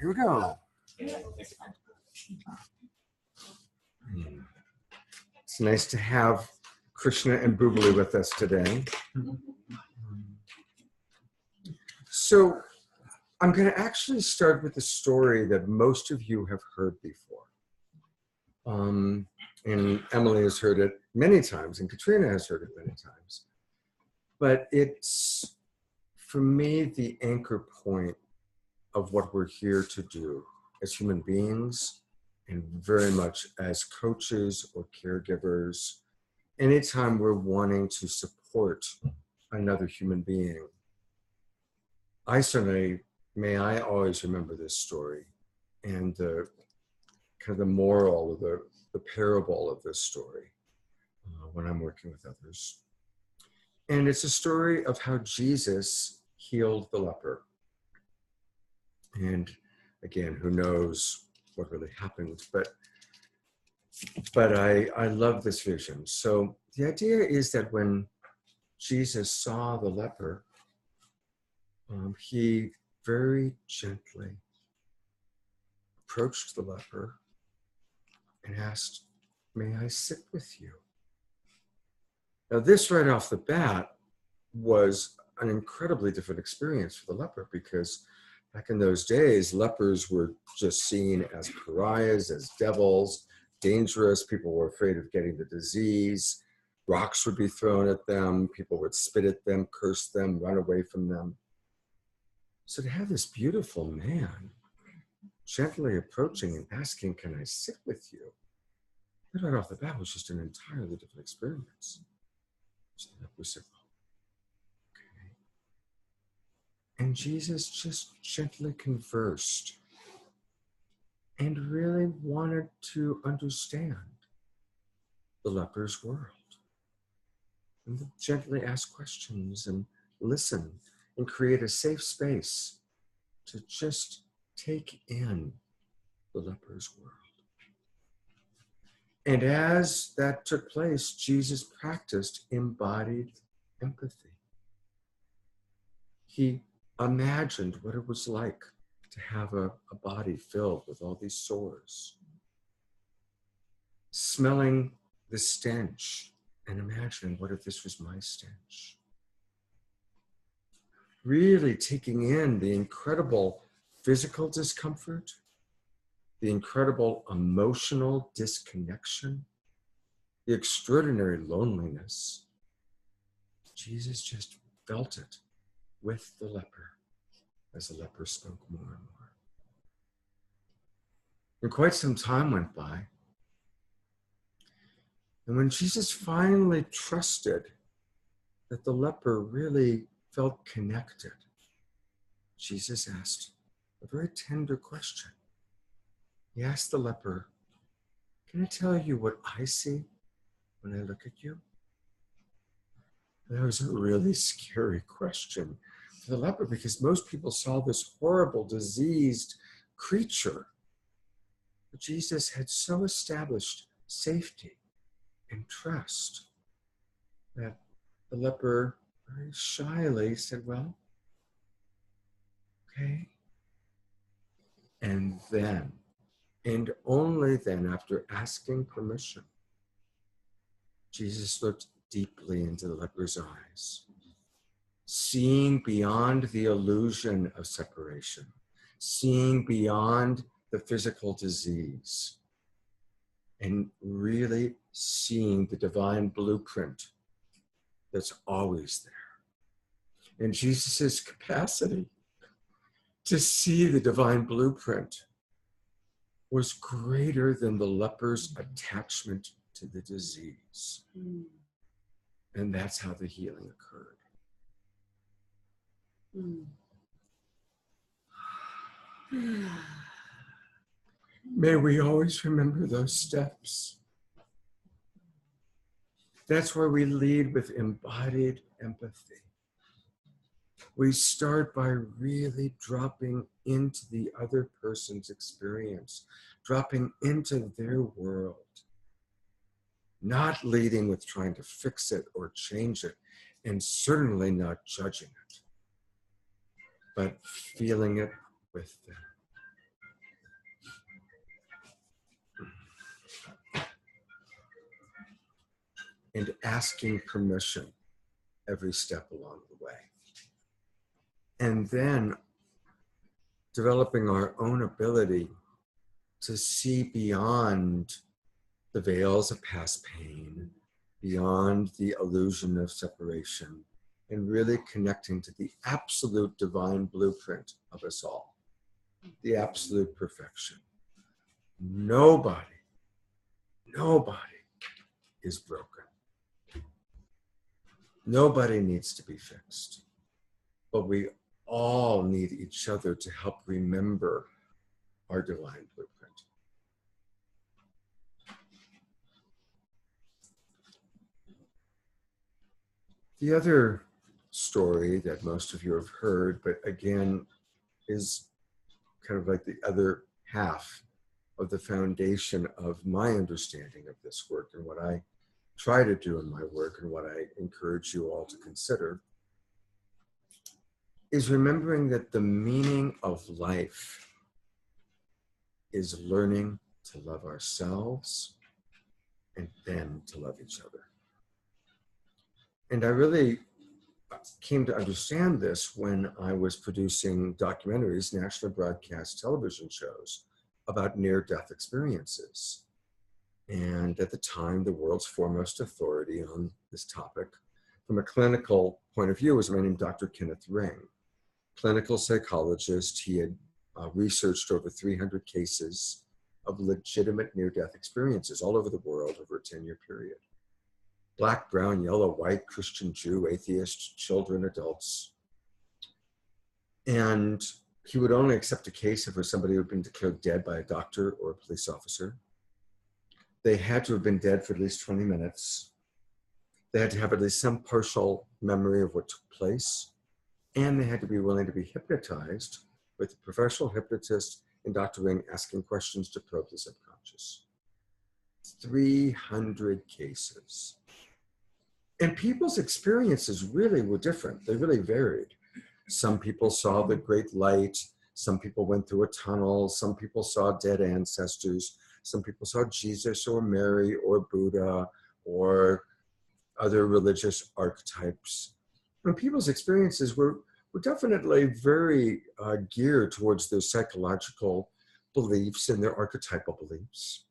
Here we go. It's nice to have Krishna and Boobali with us today. So I'm going to actually start with a story that most of you have heard before. And Emily has heard it many times, and Katrina has heard it many times. But it's, for me, the anchor point of what we're here to do as human beings, and very much as coaches or caregivers. Anytime we're wanting to support another human being, I always remember this story and the kind of the moral of the parable of this story when I'm working with others. And it's a story of how Jesus healed the leper. And again, who knows what really happened, but I love this vision. So the idea is that when Jesus saw the leper, he very gently approached the leper and asked, "May I sit with you?" Now this right off the bat was an incredibly different experience for the leper, because back in those days, lepers were just seen as pariahs, as devils, dangerous. People were afraid of getting the disease. Rocks would be thrown at them. People would spit at them, curse them, run away from them. So to have this beautiful man gently approaching and asking, "Can I sit with you?" that right off the bat was just an entirely different experience. So the leper said, "Okay." And Jesus just gently conversed and really wanted to understand the leper's world, and gently ask questions and listen and create a safe space to just take in the leper's world. And as that took place, Jesus practiced embodied empathy. He imagined what it was like to have a body filled with all these sores, smelling the stench and imagining, what if this was my stench? Really taking in the incredible physical discomfort, the incredible emotional disconnection, the extraordinary loneliness. Jesus just felt it with the leper as the leper spoke more and more. And quite some time went by. And when Jesus finally trusted that the leper really felt connected, Jesus asked a very tender question. He asked the leper, "Can I tell you what I see when I look at you?" That was a really scary question for the leper, because most people saw this horrible, diseased creature. But Jesus had so established safety and trust that the leper very shyly said, "Well, okay." And then, and only then, after asking permission, Jesus looked deeply into the leper's eyes, seeing beyond the illusion of separation, seeing beyond the physical disease, and really seeing the divine blueprint that's always there. And Jesus's capacity to see the divine blueprint was greater than the leper's attachment to the disease. And that's how the healing occurred. May we always remember those steps. That's where we lead with embodied empathy. We start by really dropping into the other person's experience, dropping into their world, not leading with trying to fix it or change it, and certainly not judging it, but feeling it with them. and asking permission every step along the way. And then developing our own ability to see beyond the veils of past pain, beyond the illusion of separation, and really connecting to the absolute divine blueprint of us all, the absolute perfection. Nobody is broken. Nobody needs to be fixed, but we all need each other to help remember our divine blueprint. The other story that most of you have heard, but again, is kind of like the other half of the foundation of my understanding of this work and what I try to do in my work and what I encourage you all to consider, is remembering that the meaning of life is learning to love ourselves and then to love each other. And I really came to understand this when I was producing documentaries, national broadcast television shows about near-death experiences. And at the time, the world's foremost authority on this topic, from a clinical point of view, was a man named Dr. Kenneth Ring, clinical psychologist. He had researched over 300 cases of legitimate near-death experiences all over the world over a 10-year period. Black, brown, yellow, white, Christian, Jew, atheist, children, adults. And he would only accept a case if it was somebody who had been declared dead by a doctor or a police officer. They had to have been dead for at least 20 minutes. They had to have at least some partial memory of what took place. And they had to be willing to be hypnotized with a professional hypnotist and Dr. Ring asking questions to probe the subconscious. 300 cases. And people's experiences really were different. They really varied. Some people saw the great light. Some people went through a tunnel. Some people saw dead ancestors. Some people saw Jesus or Mary or Buddha or other religious archetypes. And people's experiences were definitely very geared towards their psychological beliefs and their archetypal beliefs.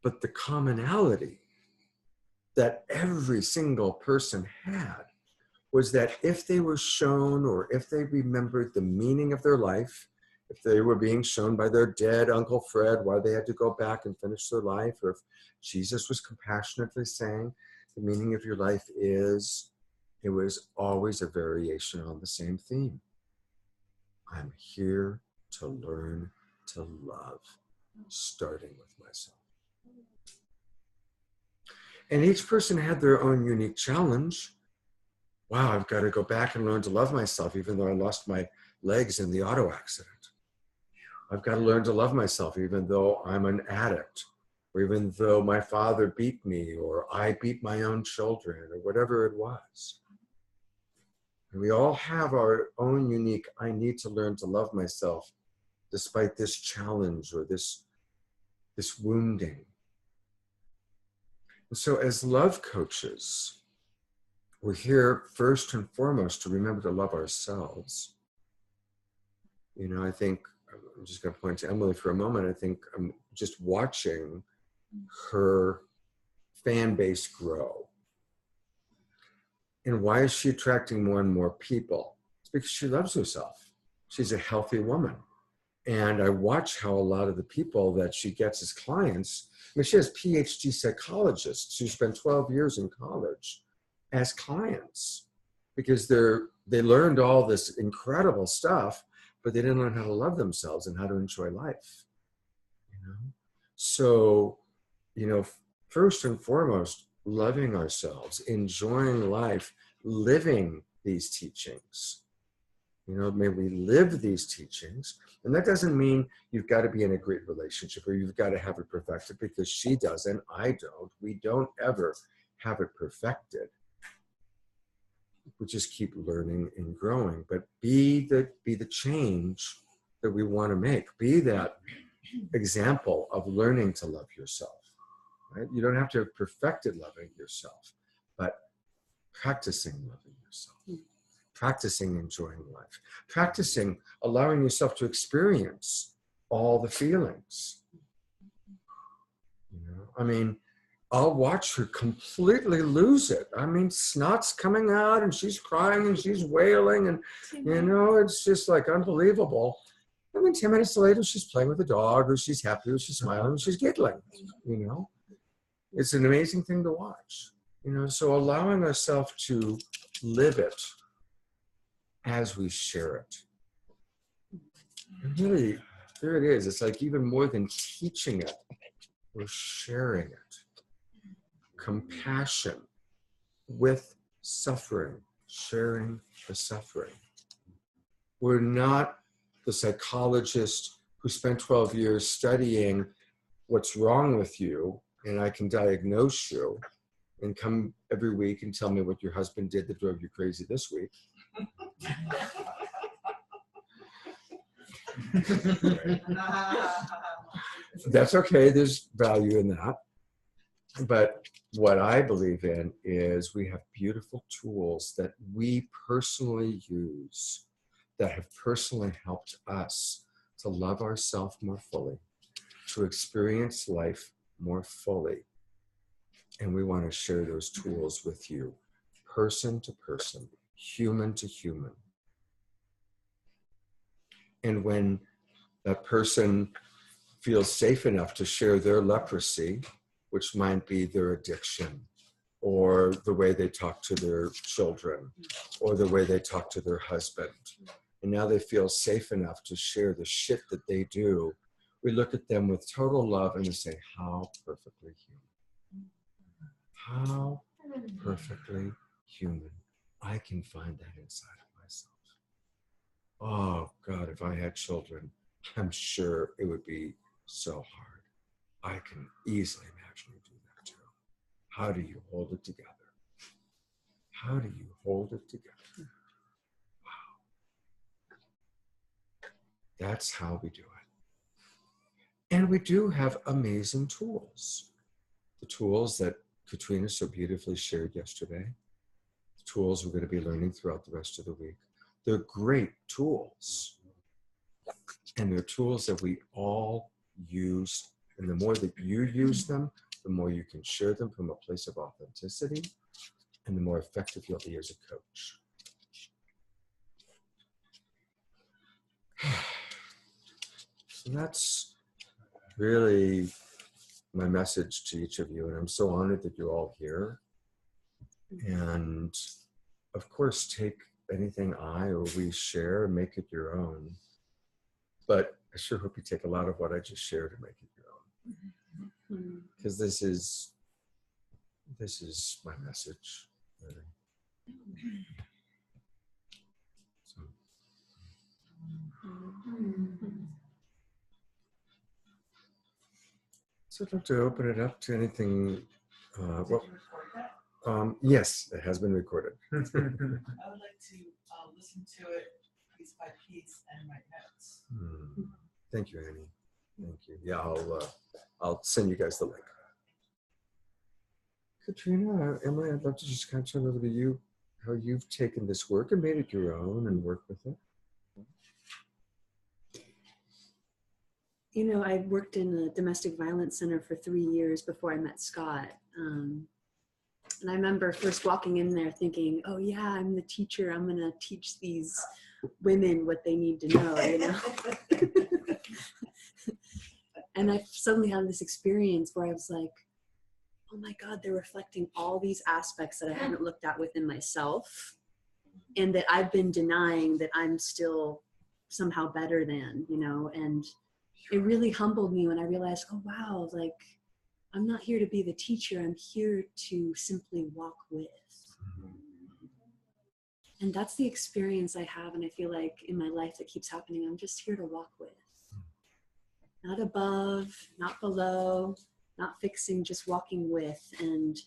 But the commonality that every single person had was that if they were shown, or if they remembered the meaning of their life, if they were being shown by their dead Uncle Fred why they had to go back and finish their life, or if Jesus was compassionately saying, the meaning of your life is, it was always a variation on the same theme. I'm here to learn to love, starting with myself. And each person had their own unique challenge. Wow, I've got to go back and learn to love myself, even though I lost my legs in the auto accident. I've got to learn to love myself, even though I'm an addict, or even though my father beat me, or I beat my own children, or whatever it was. And we all have our own unique, I need to learn to love myself, despite this challenge or this wounding. And so as love coaches, we're here first and foremost to remember to love ourselves. You know, I think, I'm just going to point to Emily for a moment. I think I'm just watching her fan base grow. And why is she attracting more and more people? It's because she loves herself. She's a healthy woman. And I watch how a lot of the people that she gets as clients, I mean, she has PhD psychologists who spent 12 years in college as clients because they learned all this incredible stuff, but they didn't learn how to love themselves and how to enjoy life. You know? So, you know, first and foremost, loving ourselves, enjoying life, living these teachings. You know, may we live these teachings. And that doesn't mean you've got to be in a great relationship or you've got to have it perfected, because she doesn't, I don't. We don't ever have it perfected. We just keep learning and growing, but be the change that we want to make. Be that example of learning to love yourself. right? You don't have to have perfected loving yourself, but practicing loving yourself, practicing enjoying life, practicing allowing yourself to experience all the feelings. You know, I mean, I'll watch her completely lose it. I mean, snot's coming out and she's crying and she's wailing and, you know, it's just like unbelievable. And then 10 minutes later, she's playing with the dog, or she's happy, or she's smiling, or she's giggling, you know. It's an amazing thing to watch, you know. So allowing ourselves to live it as we share it. And really, there it is. It's like even more than teaching it, we're sharing it. Compassion with suffering, sharing the suffering. We're not the psychologist who spent 12 years studying what's wrong with you, and I can diagnose you and come every week and tell me what your husband did that drove you crazy this week. That's okay, there's value in that. But what I believe in is we have beautiful tools that we personally use that have personally helped us to love ourselves more fully, to experience life more fully. And we want to share those tools with you, person to person, human to human. And when that person feels safe enough to share their leprosy, which might be their addiction, or the way they talk to their children, or the way they talk to their husband, and now they feel safe enough to share the shit that they do, we look at them with total love and we say, how perfectly human. How perfectly human. I can find that inside of myself. Oh God, if I had children, I'm sure it would be so hard. I can easily imagine you do that too. How do you hold it together? How do you hold it together? Wow. That's how we do it. And we do have amazing tools. The tools that Katrina so beautifully shared yesterday, the tools we're going to be learning throughout the rest of the week. They're great tools. And they're tools that we all use. And the more that you use them, the more you can share them from a place of authenticity, and the more effective you'll be as a coach. So that's really my message to each of you. And I'm so honored that you're all here. And of course, take anything I or we share and make it your own. But I sure hope you take a lot of what I just shared and make it your own. Because this is my message. Really. So I'd love to open it up to anything. Yes, it has been recorded. I would like to listen to it piece by piece and write notes. Thank you, Annie. Thank you. Yeah, I'll send you guys the link. Katrina, Emily, I'd love to just kind of turn over to you, how you've taken this work and made it your own and worked with it. You know, I worked in a domestic violence center for 3 years before I met Scott. And I remember first walking in there thinking, oh yeah, I'm the teacher. I'm going to teach these women what they need to know, you know. And I suddenly had this experience where I was like, oh my God, they're reflecting all these aspects that I haven't looked at within myself, and that I've been denying that I'm still somehow better than, you know. And it really humbled me when I realized, oh wow, like I'm not here to be the teacher, I'm here to simply walk with. And that's the experience I have, and I feel like in my life that keeps happening, I'm just here to walk with. Not above, not below, not fixing, just walking with. And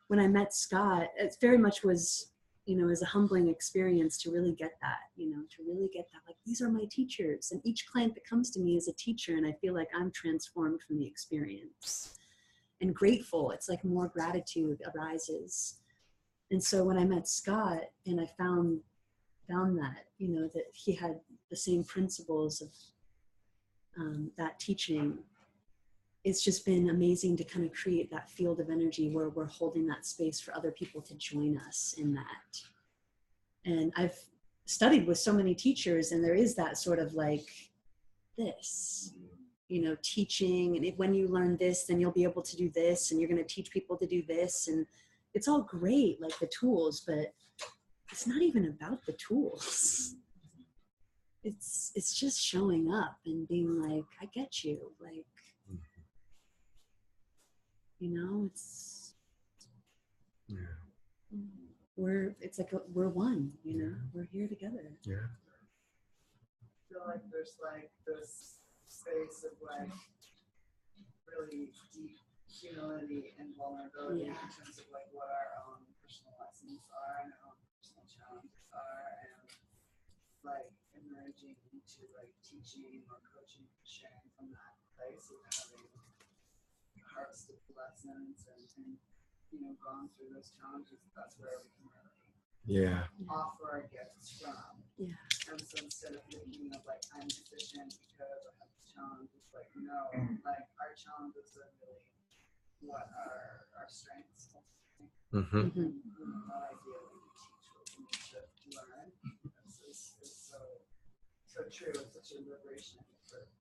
when I met Scott, it very much was, you know, as a humbling experience to really get that, you know, to really get that, like, these are my teachers. And each client that comes to me is a teacher, and I feel like I'm transformed from the experience. and grateful. It's like more gratitude arises. And so when I met Scott and I found that, you know, that he had the same principles of that teaching, it's just been amazing to kind of create that field of energy where we're holding that space for other people to join us in that. And I've studied with so many teachers, and there is that sort of like this, you know, teaching, and when you learn this, then you'll be able to do this, and you're going to teach people to do this, and it's all great, like the tools, but it's not even about the tools. It's just showing up and being like, I get you, like, you know, it's it's like we're one, you know, we're here together. Yeah. I feel like there's like this space of like really deep humility and vulnerability in terms of like what our own personal lessons are and our own personal challenges are, and like emerging into like teaching or coaching, sharing from that place of having harvested lessons and you know gone through those challenges. That's where we can really offer our gifts from. Yeah. And so instead of thinking of like I'm deficient because I have this challenge, it's like no, like our challenges are really what are our strengths. Mm-hmm. Not ideally we teach what we need to learn. This is so true. It's such a liberation.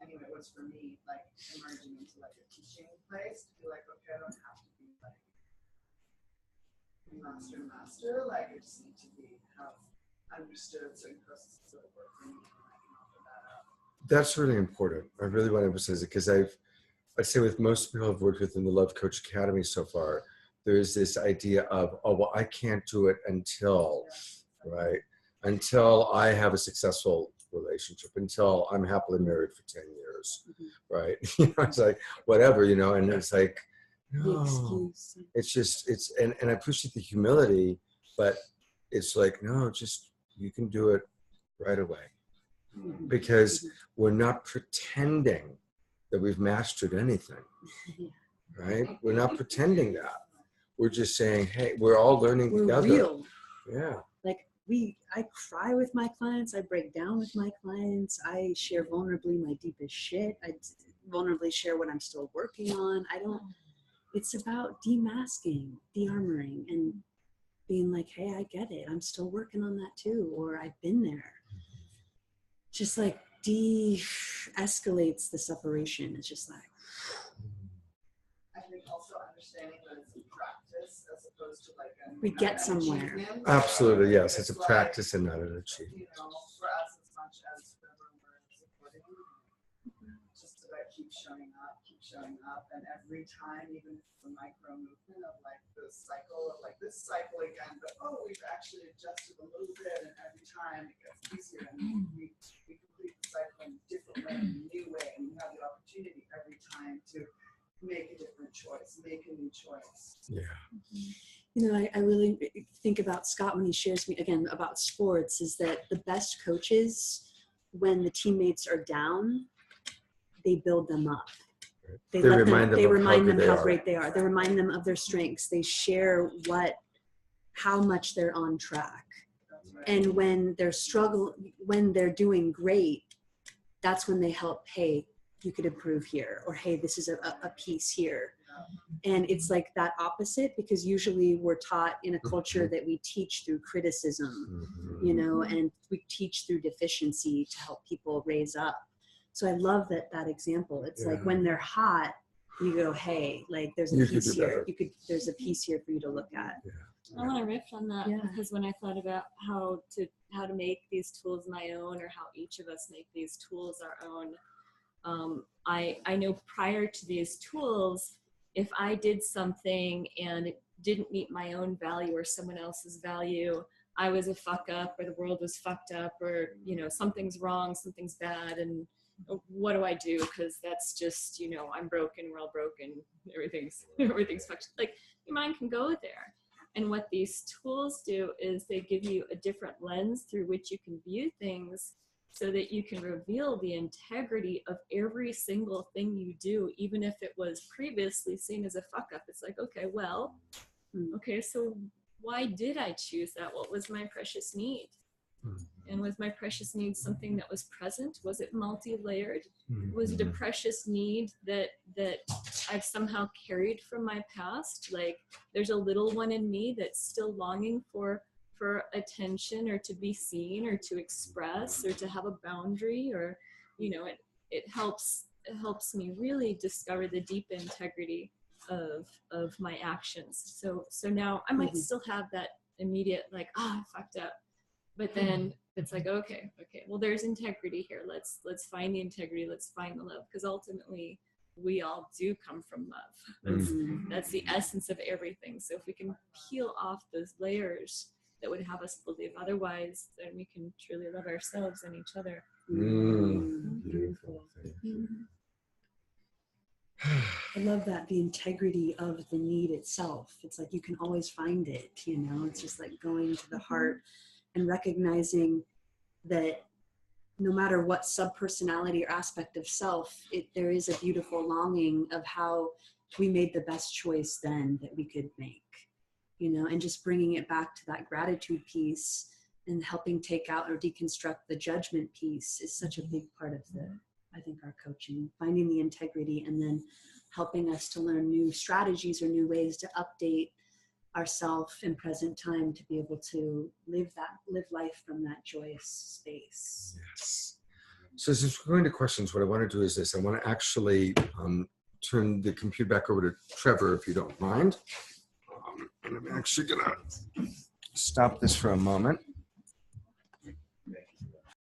Anyway, it was for me like emerging into like a teaching place to be like, okay, I don't have to be like master. Like I just need to have understood certain processes that work for me, and I can offer that up. That's really important. I really want to emphasize it because I say with most people I've worked with in the Love Coach Academy so far, there's this idea of, oh, well, I can't do it until, right? Until I have a successful relationship, until I'm happily married for 10 years, right? You know, it's like, whatever, you know, and it's like, no, it's just, and I appreciate the humility, but it's like, no, just, you can do it right away. Because we're not pretending that we've mastered anything, right? We're not pretending that. We're just saying, hey, we're all learning together. Real. Yeah. Like I cry with my clients. I break down with my clients. I share vulnerably my deepest shit. I vulnerably share what I'm still working on. It's about demasking, de-armoring, and being like, hey, I get it. I'm still working on that too. Or I've been there. Just like de-escalates the separation. It's just like, I think also understanding that it's a practice as opposed to like we get somewhere. Absolutely, yes. It's a practice and not an achievement. You know, for us as much as whoever we're supporting, just about keep showing up, and every time, even if it's a micro movement of like this cycle of like this cycle again, but oh, we've actually adjusted a little bit, and every time it gets easier, and we complete the cycle in a different way, in a new way, and we have the opportunity every time to make a different choice, make a new choice. Yeah. You know, I really think about Scott when he shares me again about sports, is that the best coaches, when the teammates are down, they build them up. They remind them how great they are. They remind them of their strengths. They share how much they're on track. And when they're doing great, that's when they help, hey, you could improve here, or hey, this is a piece here. And it's like that opposite, because usually we're taught in a culture that we teach through criticism, you know, and we teach through deficiency to help people raise up. So I love that example. It's like when they're hot, you go, hey, like there's a piece here. There's a piece here for you to look at. I want to riff on that because when I thought about how to make these tools my own, or how each of us make these tools our own, I know prior to these tools, if I did something and it didn't meet my own value or someone else's value, I was a fuck up, or the world was fucked up, or, you know, something's wrong, something's bad, and what do I do? Because that's just, you know, I'm broken, we're all broken, everything's fucked. Like, your mind can go there. And what these tools do is they give you a different lens through which you can view things so that you can reveal the integrity of every single thing you do, even if it was previously seen as a fuck up. It's like, okay, well, okay, so why did I choose that? What was my precious need? And was my precious need something that was present? Was it multi-layered? Was it a precious need that I've somehow carried from my past? Like there's a little one in me that's still longing for attention, or to be seen, or to express, or to have a boundary, or, you know, it helps me really discover the deep integrity of my actions. So now I might still have that immediate like, I fucked up. But then it's like, okay, well, there's integrity here. Let's find the integrity. Let's find the love. Because ultimately, we all do come from love. That's the essence of everything. So if we can peel off those layers that would have us believe otherwise, then we can truly love ourselves and each other. Beautiful. Thank you. I love that, the integrity of the need itself. It's like you can always find it, you know. It's just like going to the heart and recognizing that no matter what subpersonality or aspect of self, there is a beautiful longing of how we made the best choice then that we could make, you know, and just bringing it back to that gratitude piece and helping take out or deconstruct the judgment piece is such a big part of I think our coaching, finding the integrity and then helping us to learn new strategies or new ways to update ourself in present time to be able to live life from that joyous space. Yes. So since we're going to questions, what I want to do is this. I want to actually turn the computer back over to Trevor, if you don't mind. And I'm actually going to stop this for a moment.